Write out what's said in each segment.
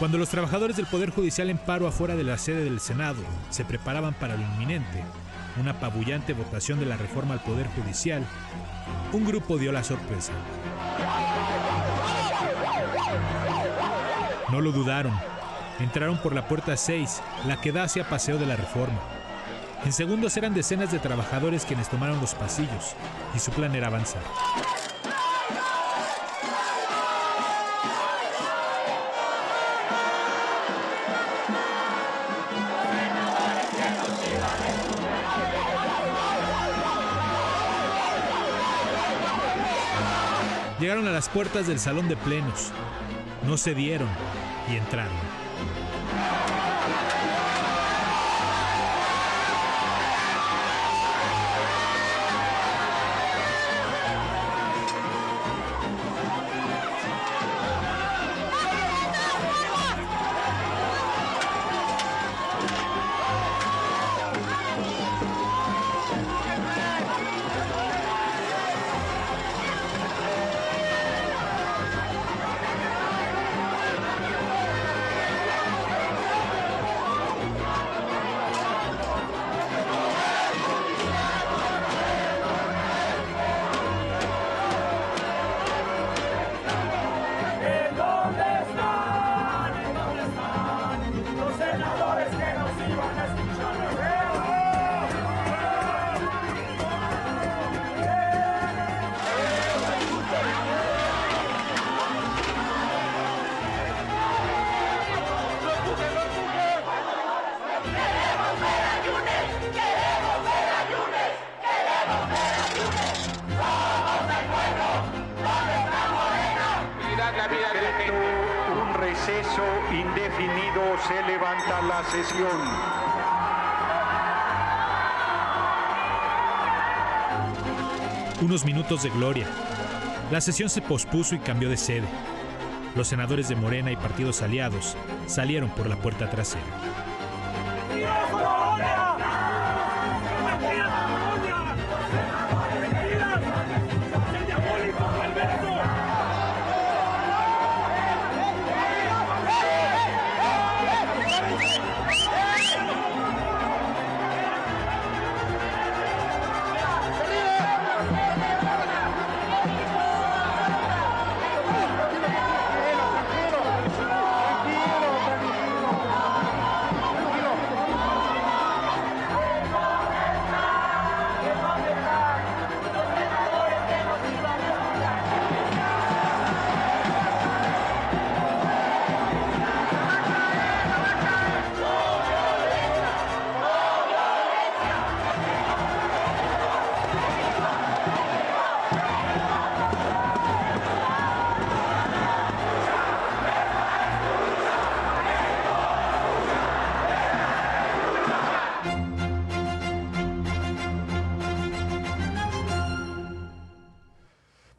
Cuando los trabajadores del Poder Judicial en paro afuera de la sede del Senado se preparaban para lo inminente, una apabullante votación de la reforma al Poder Judicial, un grupo dio la sorpresa. No lo dudaron. Entraron por la puerta 6, la que da hacia Paseo de la Reforma. En segundos eran decenas de trabajadores quienes tomaron los pasillos, y su plan era avanzar. Llegaron a las puertas del salón de plenos, no cedieron y entraron. Receso indefinido, se levanta la sesión. Unos minutos de gloria. La sesión se pospuso y cambió de sede. Los senadores de Morena y partidos aliados salieron por la puerta trasera.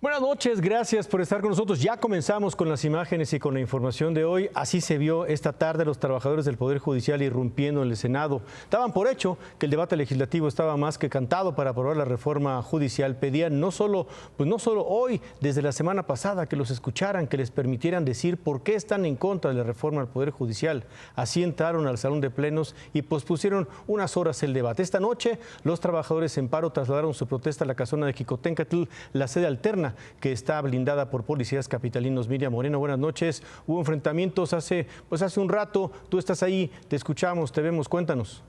Buenas noches, gracias por estar con nosotros. Ya comenzamos con las imágenes y con la información de hoy. Así se vio esta tarde los trabajadores del Poder Judicial irrumpiendo en el Senado. Daban por hecho que el debate legislativo estaba más que cantado para aprobar la reforma judicial. Pedían no solo hoy, desde la semana pasada, que los escucharan, que les permitieran decir por qué están en contra de la reforma al Poder Judicial. Así entraron al salón de plenos y pospusieron unas horas el debate. Esta noche, los trabajadores en paro trasladaron su protesta a la casona de Xicoténcatl, la sede alterna que está blindada por policías capitalinos. Miriam Moreno, buenas noches. Hubo enfrentamientos hace un rato. Tú estás ahí, te escuchamos, te vemos. Cuéntanos.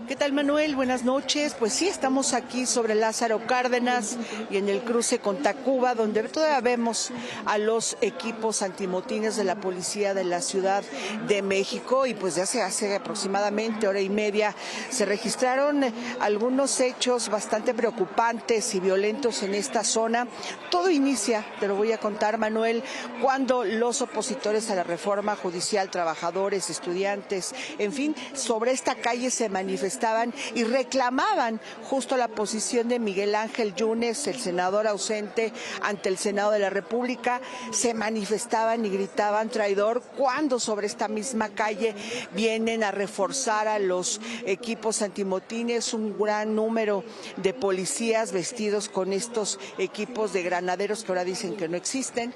¿Qué tal, Manuel? Buenas noches. Pues sí, estamos aquí sobre Lázaro Cárdenas y en el cruce con Tacuba, donde todavía vemos a los equipos antimotines de la policía de la Ciudad de México. Y pues ya hace aproximadamente hora y media se registraron algunos hechos bastante preocupantes y violentos en esta zona. Todo inicia, te lo voy a contar, Manuel, cuando los opositores a la reforma judicial, trabajadores, estudiantes, en fin, sobre esta calle se manifestaron manifestaban y reclamaban justo la posición de Miguel Ángel Yunes, el senador ausente ante el Senado de la República. Se manifestaban y gritaban traidor cuando sobre esta misma calle vienen a reforzar a los equipos antimotines, un gran número de policías vestidos con estos equipos de granaderos que ahora dicen que no existen,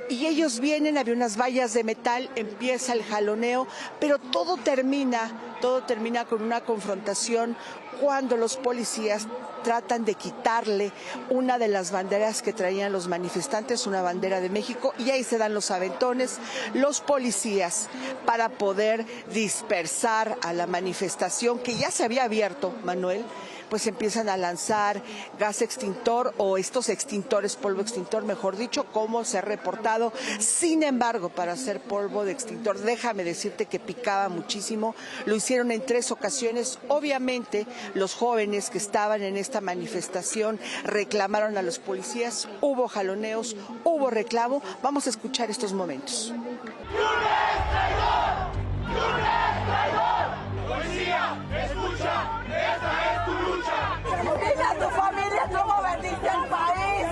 y ellos vienen, había unas vallas de metal, empieza el jaloneo, pero todo termina con una confrontación cuando los policías tratan de quitarle una de las banderas que traían los manifestantes, una bandera de México, y ahí se dan los aventones. Los policías, para poder dispersar a la manifestación que ya se había abierto, Manuel, pues empiezan a lanzar gas extintor o estos extintores, polvo extintor, mejor dicho, como se ha reportado. Sin embargo, para hacer polvo de extintor, déjame decirte que picaba muchísimo. Lo hicieron en 3 ocasiones. Obviamente, los jóvenes que estaban en esta manifestación reclamaron a los policías. Hubo jaloneos, hubo reclamo. Vamos a escuchar estos momentos. ¡Policía, escucha! ¡Esta es tu lucha! Dile a tu familia cómo vendiste el país.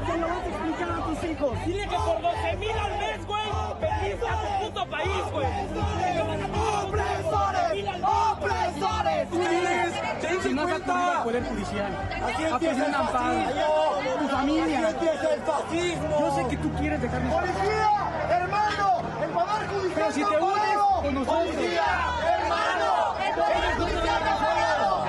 Se lo vas a explicar a tus hijos. Dile que por 12,000 al mes, güey, vendiste a tu puto país, güey. ¡Opresores! ¡Opresores! Si no has acudido al Poder Judicial, a pedir un amparo, tu familia. Aquí empieza el fascismo. Yo sé que tú quieres dejarme. ¡Policía! ¡Hermano! ¡El Poder Judicial! Pero si te unes con nosotros. ¡Policía! ¡Hermano! ¡El Poder Judicial no ha fallado!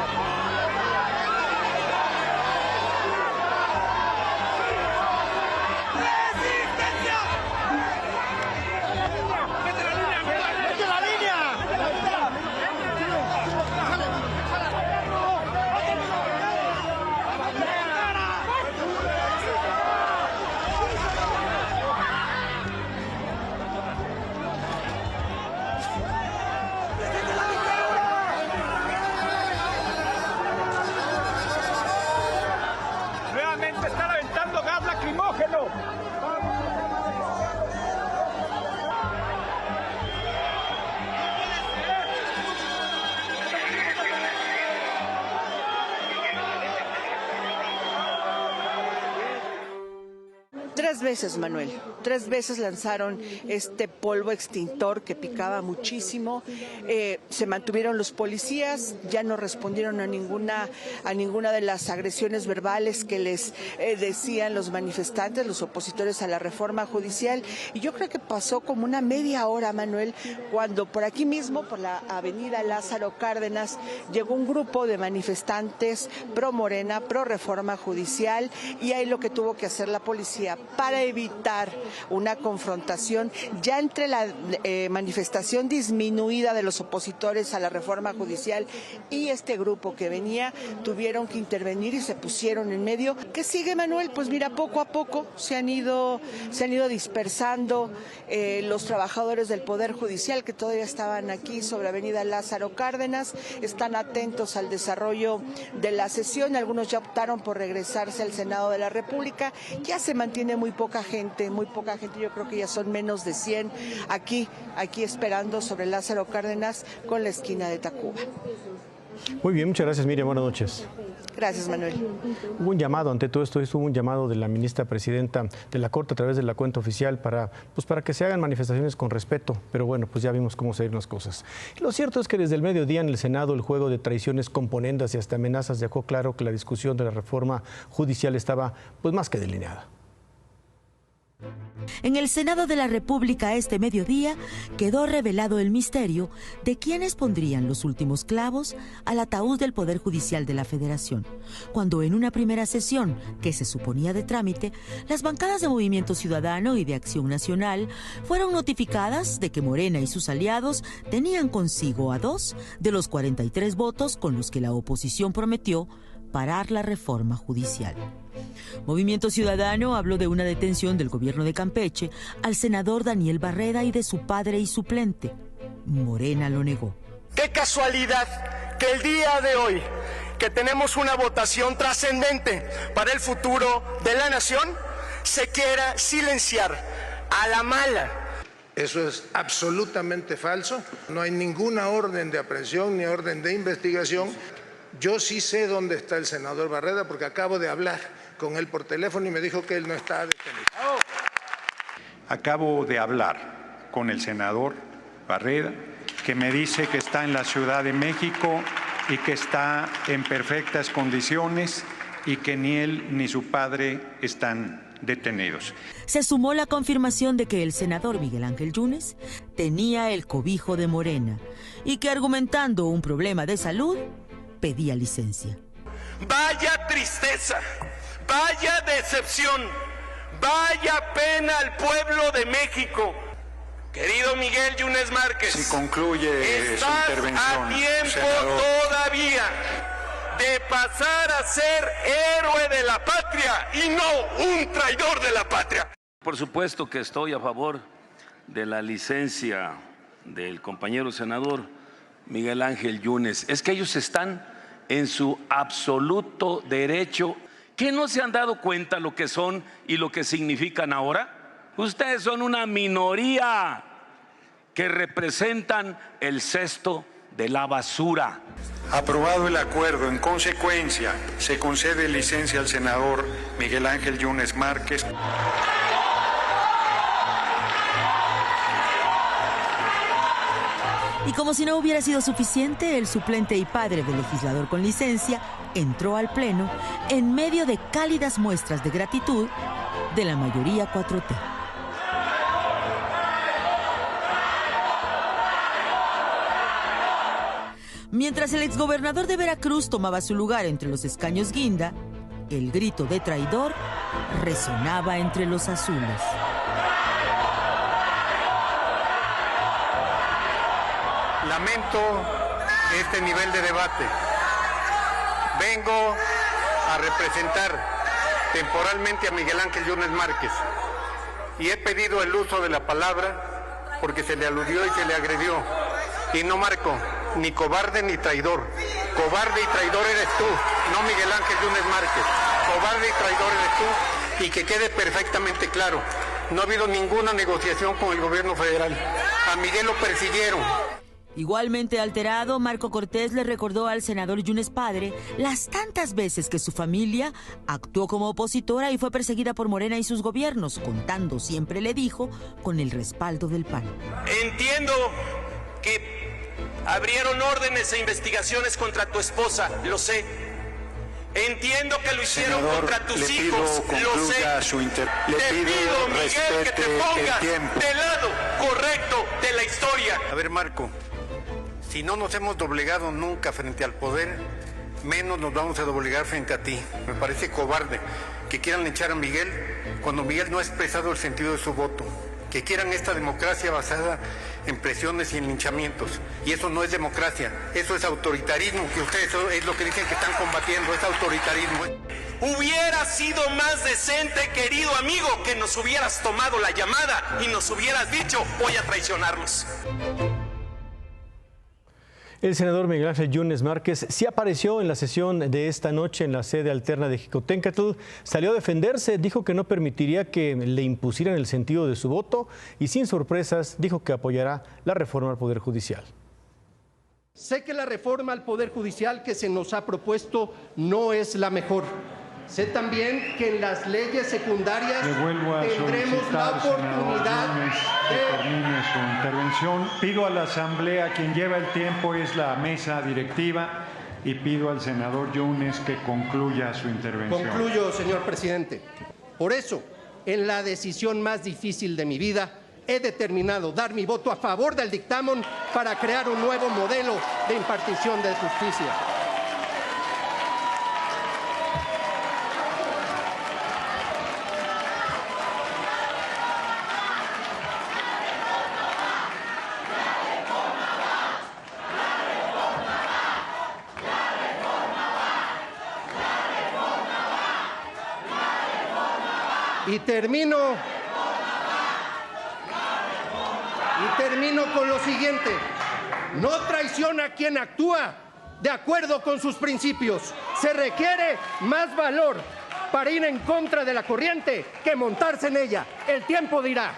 Están aventando gas lacrimógeno. Tres veces, Manuel, 3 veces lanzaron este polvo extintor que picaba muchísimo. Se mantuvieron los policías, ya no respondieron a ninguna de las agresiones verbales que les decían los manifestantes, los opositores a la reforma judicial. Y yo creo que pasó como una media hora, Manuel, cuando por aquí mismo, por la avenida Lázaro Cárdenas, llegó un grupo de manifestantes pro Morena, pro reforma judicial, y ahí lo que tuvo que hacer la policía para evitar una confrontación ya entre la manifestación disminuida de los opositores a la reforma judicial y este grupo que venía, tuvieron que intervenir y se pusieron en medio. ¿Qué sigue, Manuel? Pues mira, poco a poco se han ido dispersando los trabajadores del Poder Judicial que todavía estaban aquí sobre Avenida Lázaro Cárdenas, están atentos al desarrollo de la sesión. Algunos ya optaron por regresarse al Senado de la República. Ya se mantiene muy poca gente, yo creo que ya son menos de 100 aquí esperando sobre Lázaro Cárdenas con la esquina de Tacuba. Muy bien, muchas gracias, Miriam, buenas noches. Gracias, Manuel. Hubo un llamado, ante todo esto, hubo un llamado de la ministra presidenta de la Corte a través de la cuenta oficial para que se hagan manifestaciones con respeto, pero bueno, pues ya vimos cómo se ven las cosas. Y lo cierto es que desde el mediodía en el Senado el juego de traiciones, componendas y hasta amenazas dejó claro que la discusión de la reforma judicial estaba pues más que delineada. En el Senado de la República este mediodía quedó revelado el misterio de quiénes pondrían los últimos clavos al ataúd del Poder Judicial de la Federación, cuando en una primera sesión, que se suponía de trámite, las bancadas de Movimiento Ciudadano y de Acción Nacional fueron notificadas de que Morena y sus aliados tenían consigo a 2 de los 43 votos con los que la oposición prometió parar la reforma judicial. Movimiento Ciudadano habló de una detención del gobierno de Campeche al senador Daniel Barreda y de su padre y suplente. Morena lo negó. Qué casualidad que el día de hoy, que tenemos una votación trascendente para el futuro de la nación, se quiera silenciar a la mala Eso es absolutamente falso. No hay ninguna orden de aprehensión ni orden de investigación. Yo sí sé dónde está el senador Barreda porque acabo de hablar con él por teléfono y me dijo que él no está detenido. Acabo de hablar con el senador Barreda, que me dice que está en la Ciudad de México y que está en perfectas condiciones y que ni él ni su padre están detenidos. Se sumó la confirmación de que el senador Miguel Ángel Yunes tenía el cobijo de Morena y que, argumentando un problema de salud, pedía licencia. Vaya tristeza, vaya decepción, vaya pena al pueblo de México. Querido Miguel Yunes Márquez, si concluye su intervención, a tiempo senador, todavía de pasar a ser héroe de la patria y no un traidor de la patria. Por supuesto que estoy a favor de la licencia del compañero senador Miguel Ángel Yunes. Es que ellos están en su absoluto derecho. ¿Qué no se han dado cuenta lo que son y lo que significan ahora? Ustedes son una minoría que representan el cesto de la basura. Aprobado el acuerdo, en consecuencia, se concede licencia al senador Miguel Ángel Yunes Márquez. Y como si no hubiera sido suficiente, el suplente y padre del legislador con licencia entró al Pleno en medio de cálidas muestras de gratitud de la mayoría 4T. Mientras el exgobernador de Veracruz tomaba su lugar entre los escaños guinda, el grito de traidor resonaba entre los azules. Lamento este nivel de debate. Vengo a representar temporalmente a Miguel Ángel Yunes Márquez y he pedido el uso de la palabra porque se le aludió y se le agredió. Y no marco ni cobarde ni traidor. Cobarde y traidor eres tú, no Miguel Ángel Yunes Márquez. Cobarde y traidor eres tú. Y que quede perfectamente claro, no ha habido ninguna negociación con el gobierno federal. A Miguel lo persiguieron. Igualmente alterado, Marco Cortés le recordó al senador Yunes padre las tantas veces que su familia actuó como opositora y fue perseguida por Morena y sus gobiernos, contando, siempre le dijo, con el respaldo del PAN. Entiendo que abrieron órdenes e investigaciones contra tu esposa, lo sé. Entiendo que lo hicieron contra tus hijos, lo sé. Te pido, Miguel, que te pongas del lado correcto de la historia. A ver, Marco, si no nos hemos doblegado nunca frente al poder, menos nos vamos a doblegar frente a ti. Me parece cobarde que quieran echar a Miguel cuando Miguel no ha expresado el sentido de su voto. Que quieran esta democracia basada en presiones y en linchamientos. Y eso no es democracia, eso es autoritarismo, que ustedes es lo que dicen que están combatiendo, es autoritarismo. Hubiera sido más decente, querido amigo, que nos hubieras tomado la llamada y nos hubieras dicho, voy a traicionarlos. El senador Miguel Ángel Yunes Márquez sí apareció en la sesión de esta noche en la sede alterna de Jicoténcatl. Salió a defenderse, dijo que no permitiría que le impusieran el sentido de su voto y sin sorpresas dijo que apoyará la reforma al Poder Judicial. Sé que la reforma al Poder Judicial que se nos ha propuesto no es la mejor. Sé también que en las leyes secundarias tendremos la oportunidad de termine su intervención. Pido a la Asamblea, quien lleva el tiempo es la mesa directiva, y pido al senador Yunes que concluya su intervención. Concluyo, señor presidente. Por eso, en la decisión más difícil de mi vida, he determinado dar mi voto a favor del dictamen para crear un nuevo modelo de impartición de justicia. Y termino con lo siguiente. No traiciona a quien actúa de acuerdo con sus principios. Se requiere más valor para ir en contra de la corriente que montarse en ella. El tiempo dirá.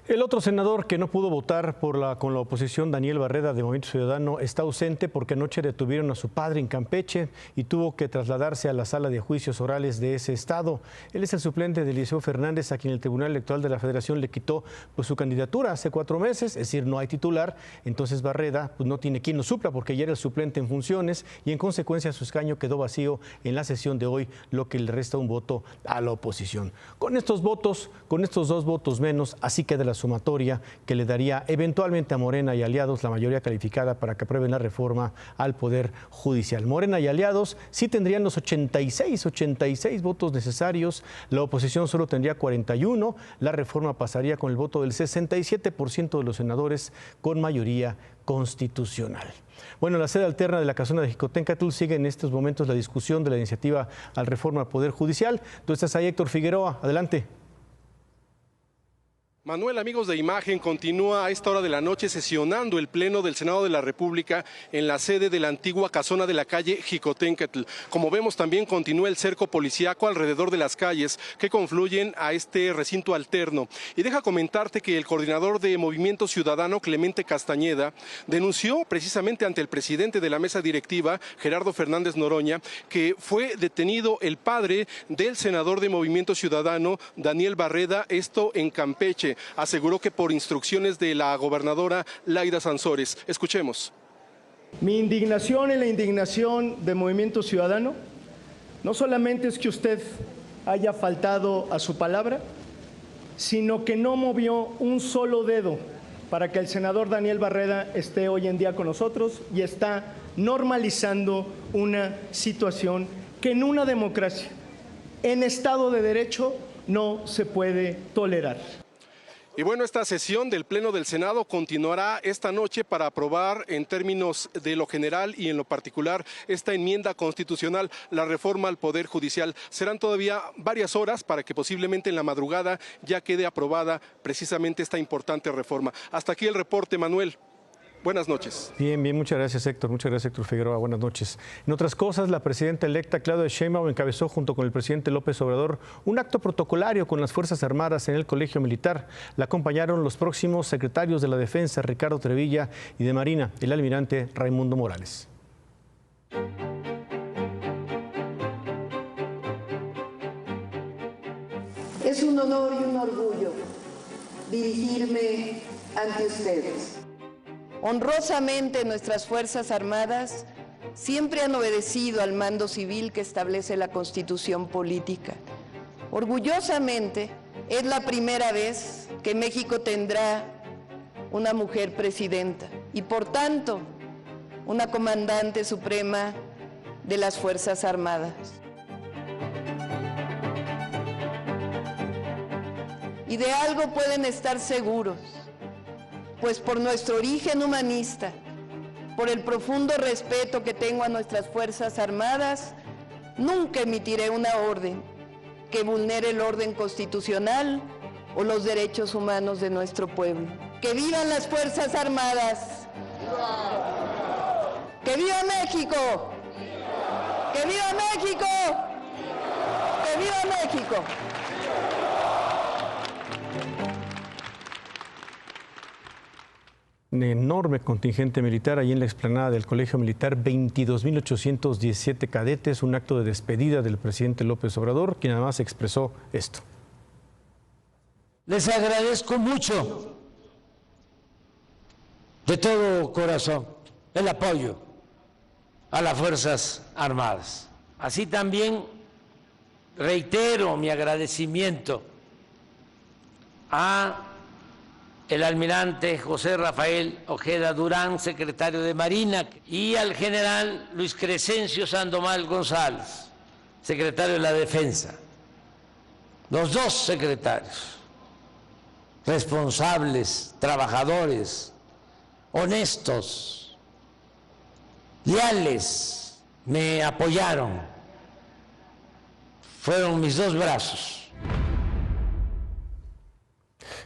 El otro senador que no pudo votar con la oposición, Daniel Barreda, de Movimiento Ciudadano, está ausente porque anoche detuvieron a su padre en Campeche y tuvo que trasladarse a la sala de juicios orales de ese estado. Él es el suplente de Eliseo Fernández, a quien el Tribunal Electoral de la Federación le quitó su candidatura hace 4 meses, es decir, no hay titular. Entonces Barreda no tiene quien lo supla porque ya era el suplente en funciones y en consecuencia su escaño quedó vacío en la sesión de hoy, lo que le resta un voto a la oposición. Con estos 2 votos menos, así queda la sumatoria que le daría eventualmente a Morena y aliados la mayoría calificada para que aprueben la reforma al Poder Judicial. Morena y aliados sí tendrían los 86 votos necesarios, la oposición solo tendría 41, la reforma pasaría con el voto del 67% de los senadores con mayoría constitucional. Bueno, en la sede alterna de la casona de Jicoténcatl sigue en estos momentos la discusión de la iniciativa al reforma al Poder Judicial. Tú estás ahí, Héctor Figueroa, adelante. Manuel, amigos de Imagen, continúa a esta hora de la noche sesionando el Pleno del Senado de la República en la sede de la antigua casona de la calle Jicoténcatl. Como vemos, también continúa el cerco policíaco alrededor de las calles que confluyen a este recinto alterno. Y deja comentarte que el coordinador de Movimiento Ciudadano, Clemente Castañeda, denunció precisamente ante el presidente de la mesa directiva, Gerardo Fernández Noroña, que fue detenido el padre del senador de Movimiento Ciudadano, Daniel Barreda, esto en Campeche. Aseguró que por instrucciones de la gobernadora Laida Sansores. Escuchemos. Mi indignación y la indignación de Movimiento Ciudadano no solamente es que usted haya faltado a su palabra, sino que no movió un solo dedo para que el senador Daniel Barreda esté hoy en día con nosotros y está normalizando una situación que en una democracia, en Estado de Derecho, no se puede tolerar. Y bueno, esta sesión del Pleno del Senado continuará esta noche para aprobar en términos de lo general y en lo particular esta enmienda constitucional, la reforma al Poder Judicial. Serán todavía varias horas para que posiblemente en la madrugada ya quede aprobada precisamente esta importante reforma. Hasta aquí el reporte, Manuel. Buenas noches. Bien, muchas gracias, Héctor. Muchas gracias, Héctor Figueroa. Buenas noches. En otras cosas, la presidenta electa Claudia Sheinbaum encabezó junto con el presidente López Obrador un acto protocolario con las Fuerzas Armadas en el Colegio Militar. La acompañaron los próximos secretarios de la Defensa, Ricardo Trevilla, y de Marina, el almirante Raimundo Morales. Es un honor y un orgullo dirigirme ante ustedes. Honrosamente, nuestras Fuerzas Armadas siempre han obedecido al mando civil que establece la Constitución política. Orgullosamente, es la primera vez que México tendrá una mujer presidenta y, por tanto, una comandante suprema de las Fuerzas Armadas. Y de algo pueden estar seguros, pues por nuestro origen humanista, por el profundo respeto que tengo a nuestras Fuerzas Armadas, nunca emitiré una orden que vulnere el orden constitucional o los derechos humanos de nuestro pueblo. ¡Que vivan las Fuerzas Armadas! ¡Que viva México! ¡Que viva México! ¡Que viva México! Un enorme contingente militar ahí en la explanada del Colegio Militar, 22.817 cadetes, un acto de despedida del presidente López Obrador, quien además expresó esto. Les agradezco mucho, de todo corazón, el apoyo a las Fuerzas Armadas. Así también reitero mi agradecimiento a el almirante José Rafael Ojeda Durán, secretario de Marina, y al general Luis Crescencio Sandoval González, secretario de la Defensa. Los dos secretarios, responsables, trabajadores, honestos, leales, me apoyaron. Fueron mis dos brazos.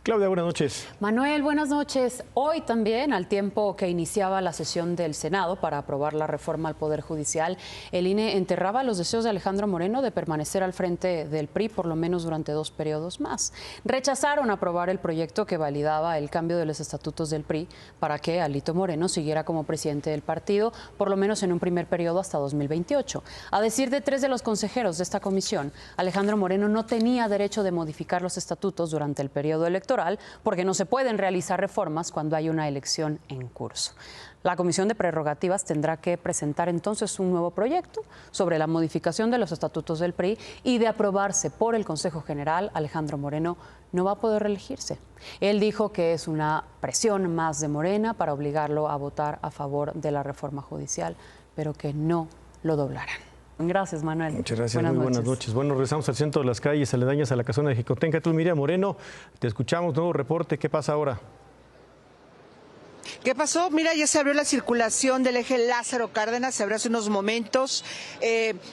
Claudia, buenas noches. Manuel, buenas noches. Hoy también, al tiempo que iniciaba la sesión del Senado para aprobar la reforma al Poder Judicial, el INE enterraba los deseos de Alejandro Moreno de permanecer al frente del PRI por lo menos durante 2 periodos más. Rechazaron aprobar el proyecto que validaba el cambio de los estatutos del PRI para que Alito Moreno siguiera como presidente del partido, por lo menos en un primer periodo hasta 2028. A decir de 3 de los consejeros de esta comisión, Alejandro Moreno no tenía derecho de modificar los estatutos durante el periodo electoral porque no se pueden realizar reformas cuando hay una elección en curso. La Comisión de Prerrogativas tendrá que presentar entonces un nuevo proyecto sobre la modificación de los estatutos del PRI y de aprobarse por el Consejo General, Alejandro Moreno no va a poder reelegirse. Él dijo que es una presión más de Morena para obligarlo a votar a favor de la reforma judicial, pero que no lo doblarán. Gracias, Manuel. Muchas gracias, buenas noches. Bueno, regresamos al centro de las calles aledañas a la casona de Jicotencatl. Miriam Moreno, te escuchamos, nuevo reporte, ¿qué pasa ahora? ¿Qué pasó? Mira, ya se abrió la circulación del eje Lázaro Cárdenas, se abrió hace unos momentos,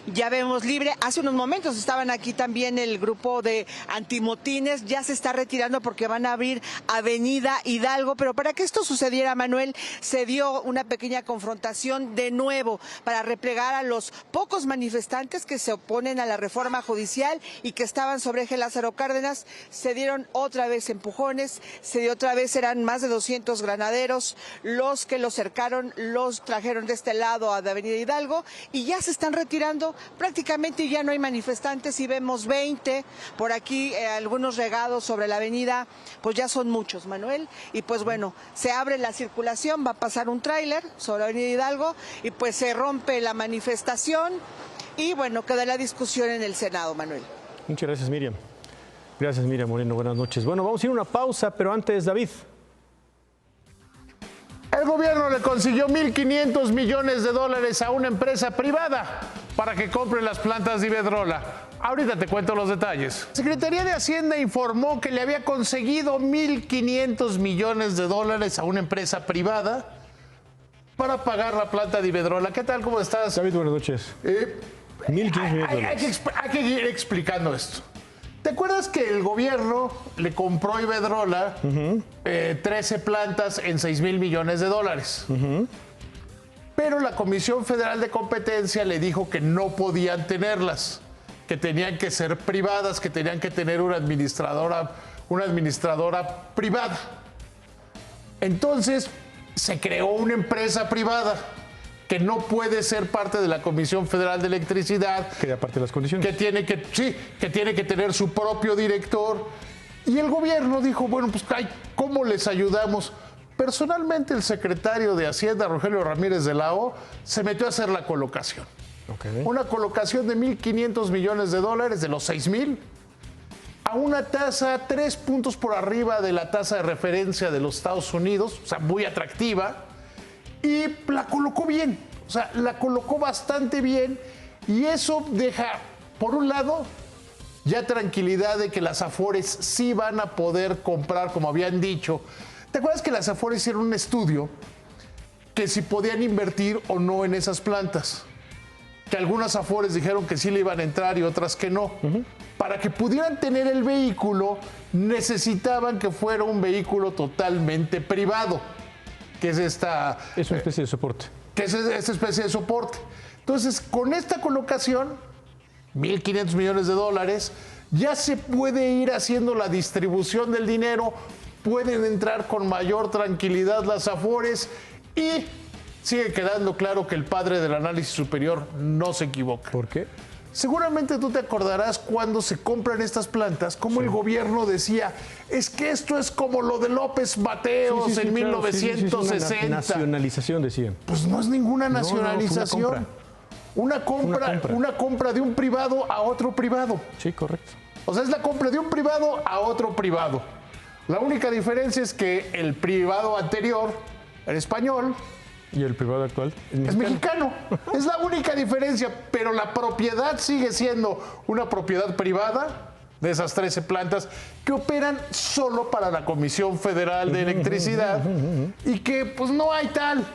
ya vemos libre. Hace unos momentos estaban aquí también el grupo de antimotines, ya se está retirando porque van a abrir Avenida Hidalgo, pero para que esto sucediera, Manuel, se dio una pequeña confrontación de nuevo para replegar a los pocos manifestantes que se oponen a la reforma judicial y que estaban sobre eje Lázaro Cárdenas. Se dieron otra vez empujones, se dio otra vez, eran más de 200 granaderos los que los cercaron, los trajeron de este lado a de Avenida Hidalgo y ya se están retirando, prácticamente ya no hay manifestantes y vemos 20 por aquí, algunos regados sobre la avenida, pues ya son muchos, Manuel, y pues bueno, se abre la circulación, va a pasar un tráiler sobre Avenida Hidalgo y pues se rompe la manifestación y bueno, queda la discusión en el Senado, Manuel. Muchas gracias, Miriam. Gracias, Miriam Moreno, buenas noches. Bueno, vamos a ir a una pausa, pero antes, David. El gobierno le consiguió 1.500 millones de dólares a una empresa privada para que compre las plantas de Iberdrola. Ahorita te cuento los detalles. La Secretaría de Hacienda informó que le había conseguido 1.500 millones de dólares a una empresa privada para pagar la planta de Iberdrola. ¿Qué tal? ¿Cómo estás? David, buenas noches. 1.500 millones de dólares. Hay que ir explicando esto. ¿Te acuerdas que el gobierno le compró a Iberdrola 13 plantas en 6,000 millones de dólares? Pero la Comisión Federal de Competencia le dijo que no podían tenerlas, que tenían que ser privadas, que tenían que tener una administradora privada. Entonces se creó una empresa privada que no puede ser parte de la Comisión Federal de Electricidad. Que de aparte de las condiciones. Que tiene que tener su propio director. Y el gobierno dijo, bueno, pues, ¿cómo les ayudamos? Personalmente, el secretario de Hacienda, Rogelio Ramírez de la O, se metió a hacer la colocación. Una colocación de 1.500 millones de dólares, de los 6,000, a una tasa 3 puntos por arriba de la tasa de referencia de los Estados Unidos, o sea, muy atractiva. Y la colocó bien, o sea, la colocó bastante bien y eso deja, por un lado, ya tranquilidad de que las Afores sí van a poder comprar, como habían dicho. ¿Te acuerdas que las Afores hicieron un estudio que si podían invertir o no en esas plantas? Que algunas Afores dijeron que sí le iban a entrar y otras que no. Para que pudieran tener el vehículo, necesitaban que fuera un vehículo totalmente privado. Que es esta... Es una especie de soporte. Que es esta especie de soporte. Entonces, con esta colocación, 1.500 millones de dólares, ya se puede ir haciendo la distribución del dinero, pueden entrar con mayor tranquilidad las Afores y sigue quedando claro que el padre del análisis superior no se equivoca. ¿Por qué? Seguramente tú te acordarás cuando se compran estas plantas, como el gobierno decía, es que esto es como lo de López Mateos en 1960. Una nacionalización, decían. Pues no es ninguna nacionalización. Una compra de un privado a otro privado. Sí, correcto. O sea, es la compra de un privado a otro privado. La única diferencia es que el privado anterior era español. ¿Y el privado actual? Es mexicano. Es la única diferencia, pero la propiedad sigue siendo una propiedad privada de esas 13 plantas que operan solo para la Comisión Federal de Electricidad y que pues no hay tal,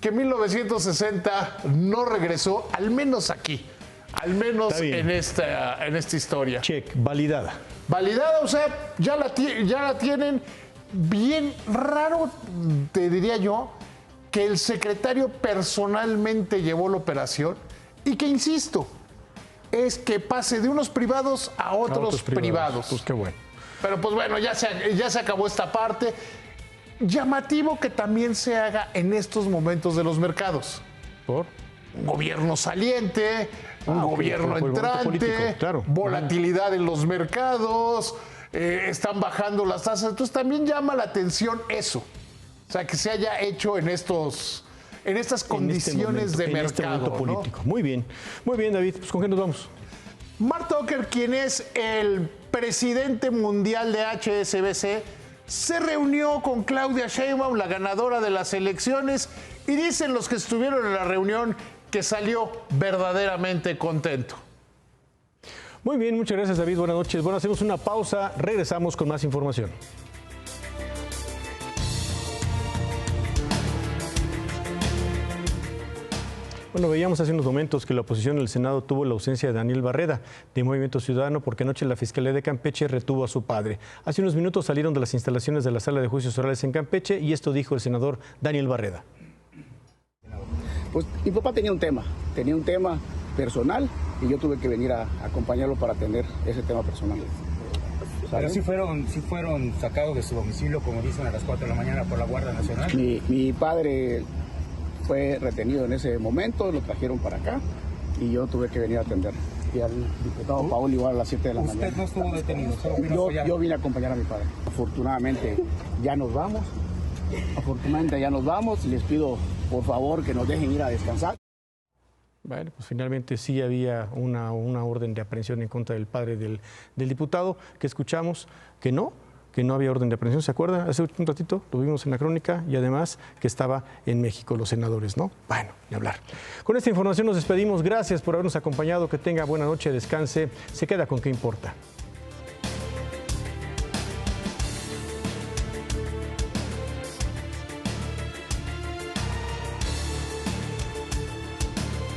que 1960 no regresó, al menos aquí, al menos en esta historia. Check, validada. Validada, o sea, ya la tienen. Bien raro, te diría yo, que el secretario personalmente llevó la operación y que, insisto, es que pase de unos privados a otros privados. Pues qué bueno. Pero pues bueno, ya se acabó esta parte. Llamativo que también se haga en estos momentos de los mercados. ¿Por? Un gobierno saliente, un gobierno entrante, político, claro. Volatilidad en los mercados, están bajando las tasas. Entonces también llama la atención eso. O sea, que se haya hecho en estas condiciones de mercado político. Muy bien, David. Pues ¿con qué nos vamos? Mark Tucker, quien es el presidente mundial de HSBC, se reunió con Claudia Sheinbaum, la ganadora de las elecciones, y dicen los que estuvieron en la reunión que salió verdaderamente contento. Muy bien, muchas gracias, David. Buenas noches. Bueno, hacemos una pausa, regresamos con más información. Bueno, veíamos hace unos momentos que la oposición en el Senado tuvo la ausencia de Daniel Barreda, de Movimiento Ciudadano, porque anoche la Fiscalía de Campeche retuvo a su padre. Hace unos minutos salieron de las instalaciones de la Sala de Juicios Orales en Campeche y esto dijo el senador Daniel Barreda. Pues mi papá tenía un tema personal y yo tuve que venir a acompañarlo para atender ese tema personal. Pero sí fueron sacados de su domicilio, como dicen, a las 4 de la mañana por la Guardia Nacional. Mi padre fue retenido en ese momento, lo trajeron para acá y yo tuve que venir a atender. Y al diputado Paul igual a las 7 de la mañana. ¿Usted no estuvo detenido? Solo vino a apoyar. Yo vine a acompañar a mi padre. Afortunadamente ya nos vamos. Les pido por favor que nos dejen ir a descansar. Bueno, pues finalmente sí había una orden de aprehensión en contra del padre del diputado, que escuchamos que no había orden de aprehensión, ¿se acuerda? Hace un ratito lo vimos en la crónica y además que estaba en México los senadores, ¿no? Bueno, ni hablar. Con esta información nos despedimos. Gracias por habernos acompañado. Que tenga buena noche, descanse. Se queda con ¿Qué importa?